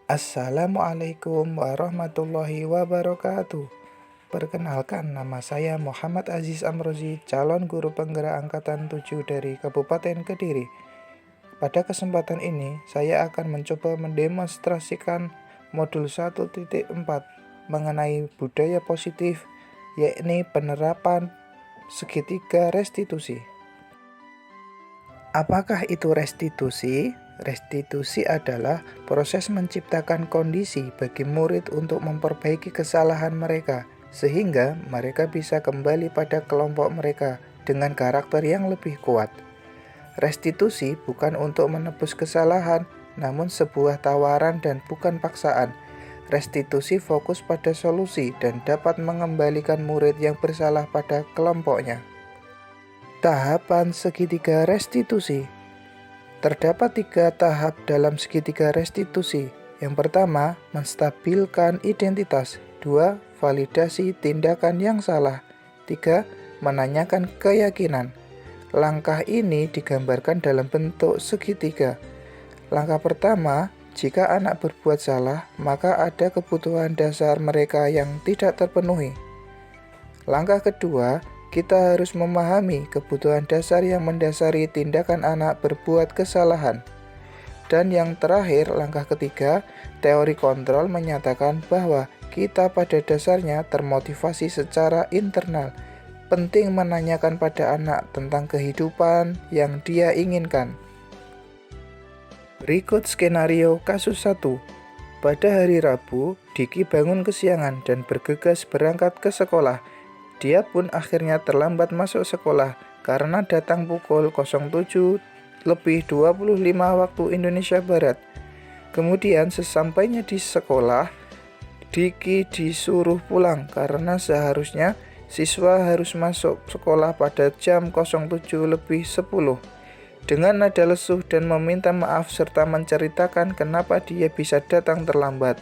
Assalamualaikum warahmatullahi wabarakatuh. Perkenalkan, nama saya Muhammad Aziz Amrozi, calon guru penggerak angkatan 7 dari Kabupaten Kediri. Pada kesempatan ini, saya akan mencoba mendemonstrasikan modul 1.4 mengenai budaya positif, yakni penerapan segitiga restitusi. Apakah itu restitusi? Restitusi adalah proses menciptakan kondisi bagi murid untuk memperbaiki kesalahan mereka, sehingga mereka bisa kembali pada kelompok mereka dengan karakter yang lebih kuat. Restitusi bukan untuk menebus kesalahan, namun sebuah tawaran dan bukan paksaan. Restitusi fokus pada solusi dan dapat mengembalikan murid yang bersalah pada kelompoknya. Tahapan segitiga restitusi. Terdapat 3 tahap dalam segitiga restitusi. Yang pertama, menstabilkan identitas. 2, validasi tindakan yang salah. 3, menanyakan keyakinan. Langkah ini digambarkan dalam bentuk segitiga. Langkah pertama, jika anak berbuat salah, maka ada kebutuhan dasar mereka yang tidak terpenuhi. Langkah kedua, kita harus memahami kebutuhan dasar yang mendasari tindakan anak berbuat kesalahan. Dan yang terakhir, langkah ketiga, teori kontrol menyatakan bahwa kita pada dasarnya termotivasi secara internal. Penting menanyakan pada anak tentang kehidupan yang dia inginkan. Berikut skenario kasus 1. Pada hari Rabu, Diki bangun kesiangan dan bergegas berangkat ke sekolah. Dia pun akhirnya terlambat masuk sekolah karena datang pukul 07.25 waktu Indonesia Barat. Kemudian sesampainya di sekolah, Diki disuruh pulang karena seharusnya siswa harus masuk sekolah pada jam 07.10 dengan nada lesuh dan meminta maaf serta menceritakan kenapa dia bisa datang terlambat.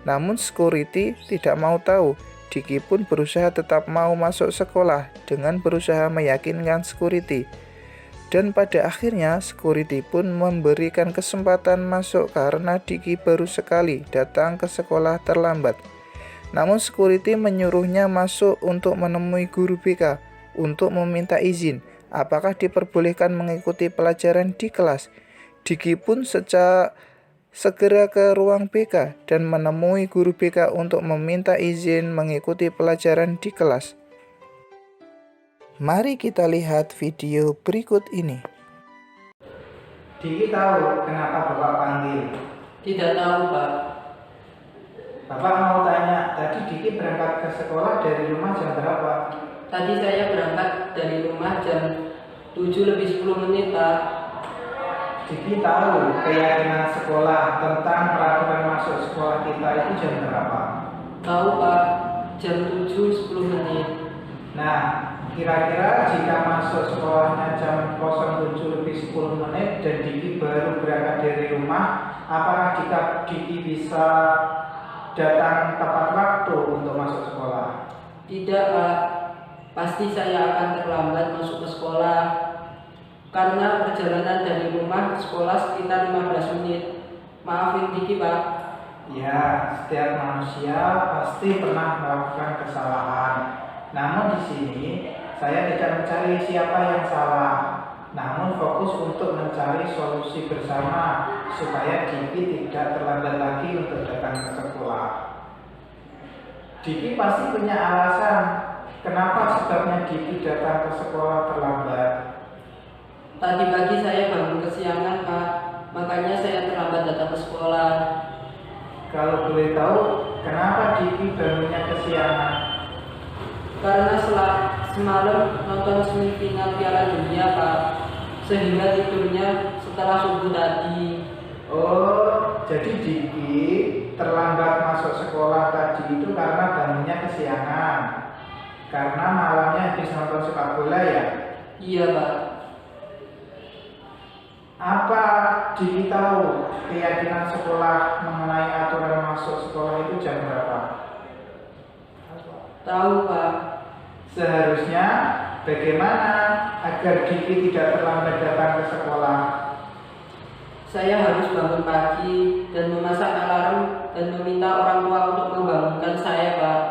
Namun security tidak mau tahu. Diki pun berusaha tetap mau masuk sekolah dengan berusaha meyakinkan security. Dan pada akhirnya security pun memberikan kesempatan masuk karena Diki baru sekali datang ke sekolah terlambat. Namun security menyuruhnya masuk untuk menemui guru BK untuk meminta izin apakah diperbolehkan mengikuti pelajaran di kelas. Diki pun segera ke ruang BK dan menemui guru BK untuk meminta izin mengikuti pelajaran di kelas. Mari kita lihat video berikut ini. Diki tahu kenapa Bapak panggil? Tidak tahu, Pak. Bapak mau tanya, tadi Diki berangkat ke sekolah dari rumah jam berapa? Tadi saya berangkat dari rumah jam 7:10, Pak. Diki tahu keyakinan sekolah tentang peraturan masuk sekolah kita itu jam berapa? Tahu, Pak. Jam 7:10. Nah, kira-kira jika masuk sekolahnya jam 07.10 dan Diki baru berangkat dari rumah, apakah Diki bisa datang tepat waktu untuk masuk sekolah? Tidak, Pak. Pasti saya akan terlambat masuk ke sekolah karena perjalanan dari rumah ke sekolah sekitar 15 menit. Maafin Diki, Pak. Ya, setiap manusia pasti pernah melakukan kesalahan. Namun di sini saya tidak mencari siapa yang salah, namun fokus untuk mencari solusi bersama supaya Diki tidak terlambat lagi untuk datang ke sekolah. Diki pasti punya alasan kenapa sebabnya Diki datang ke sekolah terlambat. Tadi pagi saya bangun kesiangan, Pak. Makanya saya terlambat datang ke sekolah. Kalau boleh tahu, kenapa Diki bangunnya kesiangan? Karena semalam nonton semifinal Piala Dunia, Pak. Sehingga tidurnya setelah subuh tadi. Oh, jadi Diki terlambat masuk sekolah tadi itu karena bangunnya kesiangan. Karena malamnya habis nonton sepak bola ya? Iya, Pak. Apa Diki tahu keyakinan sekolah mengenai aturan masuk sekolah itu jam berapa? Tahu, Pak. Seharusnya bagaimana agar Diki tidak terlambat datang ke sekolah? Saya harus bangun pagi dan memasang alarm minta orang tua untuk membangunkan saya, Pak.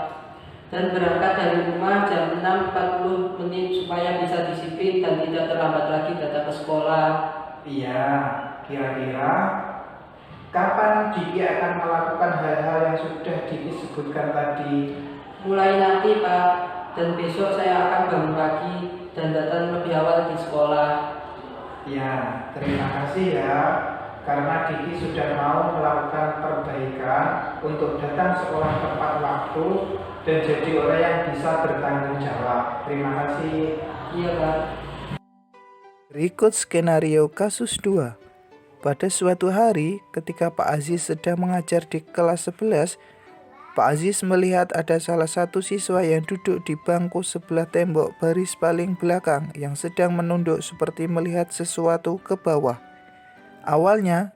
Dan berangkat dari rumah jam 6.40 menit supaya bisa disiplin dan tidak terlambat lagi datang ke sekolah. Iya, kira-kira kapan Diki akan melakukan hal-hal yang sudah Diki sebutkan tadi? Mulai nanti, Pak, dan besok saya akan bangun pagi dan datang lebih awal di sekolah. Ya, terima kasih ya, karena Diki sudah mau melakukan perbaikan untuk datang sekolah tepat waktu dan jadi orang yang bisa bertanggung jawab. Terima kasih. Iya, Pak. Berikut skenario kasus 2. Pada suatu hari, ketika Pak Aziz sedang mengajar di kelas 11, Pak Aziz melihat ada salah satu siswa yang duduk di bangku sebelah tembok baris paling belakang yang sedang menunduk seperti melihat sesuatu ke bawah. Awalnya,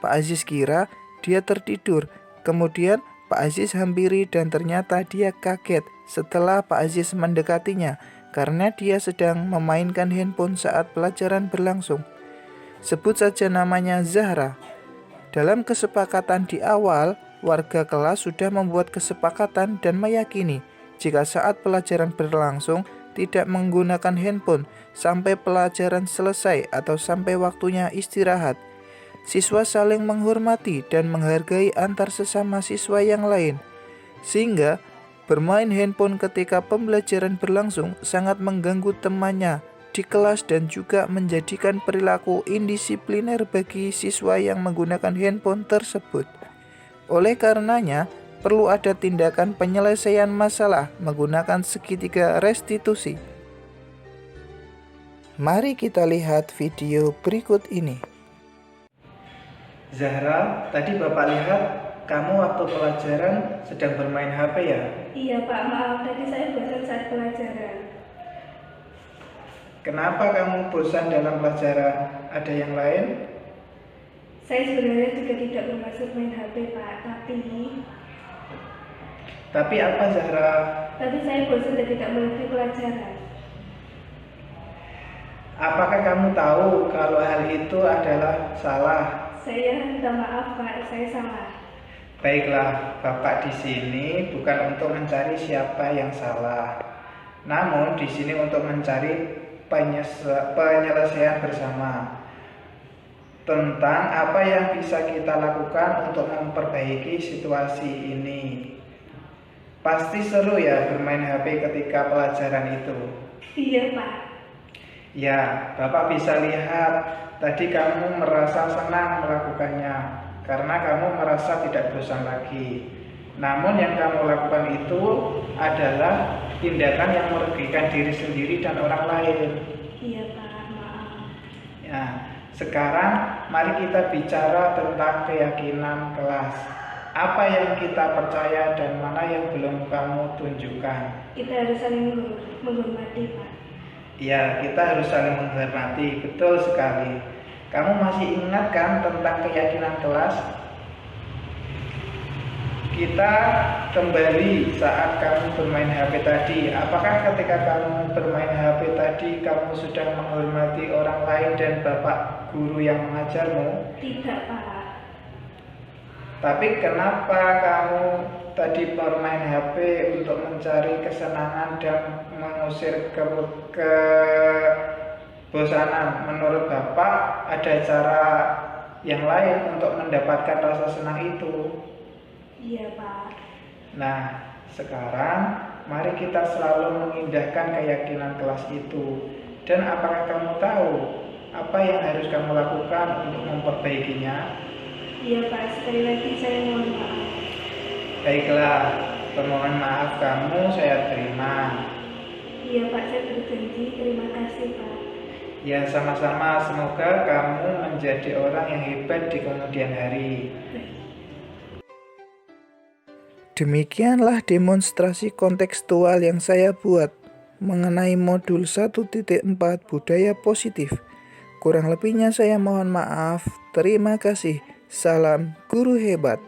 Pak Aziz kira dia tertidur. Kemudian Pak Aziz hampiri dan ternyata dia kaget setelah Pak Aziz mendekatinya karena dia sedang memainkan handphone saat pelajaran berlangsung. Sebut saja namanya Zahra. Dalam kesepakatan di awal, warga kelas sudah membuat kesepakatan dan meyakini jika saat pelajaran berlangsung tidak menggunakan handphone sampai pelajaran selesai atau sampai waktunya istirahat. Siswa saling menghormati dan menghargai antar sesama siswa yang lain, sehingga bermain handphone ketika pembelajaran berlangsung sangat mengganggu temannya di kelas dan juga menjadikan perilaku indisipliner bagi siswa yang menggunakan handphone tersebut. Oleh karenanya, perlu ada tindakan penyelesaian masalah menggunakan segitiga restitusi. Mari kita lihat video berikut ini. Zahra, tadi Bapak lihat kamu waktu pelajaran sedang bermain HP ya? Iya Pak, maaf tadi saya bosan saat pelajaran. Kenapa kamu bosan dalam pelajaran? Ada yang lain? Saya sebenarnya juga tidak bermaksud main HP Pak, Tapi apa Zahra? tapi saya bosan dan tidak mengerti pelajaran. Apakah kamu tahu kalau hal itu adalah salah? Saya minta maaf Pak, saya salah. Baiklah, Bapak di sini bukan untuk mencari siapa yang salah. Namun di sini untuk mencari penyelesaian bersama tentang apa yang bisa kita lakukan untuk memperbaiki situasi ini. Pasti seru ya bermain HP ketika pelajaran itu. Iya Pak. Ya, Bapak bisa lihat tadi kamu merasa senang melakukannya karena kamu merasa tidak bosan lagi. Namun yang kamu lakukan itu adalah tindakan yang merugikan diri sendiri dan orang lain. Iya Pak, maaf. Ya, sekarang mari kita bicara tentang keyakinan kelas. Apa yang kita percaya dan mana yang belum kamu tunjukkan. Kita harus saling menghormati Pak. Ya, kita harus saling menghormati, betul sekali. Kamu masih ingat kan tentang keyakinan kelas? Kita kembali saat kamu bermain HP tadi. Apakah ketika kamu bermain HP tadi kamu sudah menghormati orang lain dan Bapak guru yang mengajarmu? Tidak Pak. Tapi kenapa kamu tadi bermain HP untuk mencari kesenangan dan mengusir kebosanan? Menurut Bapak ada cara yang lain untuk mendapatkan rasa senang itu. Iya Pak. Nah, sekarang mari kita selalu mengindahkan keyakinan kelas itu. Dan apakah kamu tahu apa yang harus kamu lakukan untuk memperbaikinya? Iya Pak, sekali lagi saya mohon maaf. Baiklah, permohonan maaf kamu saya terima. Iya Pak, saya berjanji. Terima kasih Pak. Ya, sama-sama. Semoga kamu menjadi orang yang hebat di kemudian hari. Demikianlah demonstrasi kontekstual yang saya buat mengenai modul 1.4 budaya positif. Kurang lebihnya saya mohon maaf. Terima kasih. Salam guru hebat.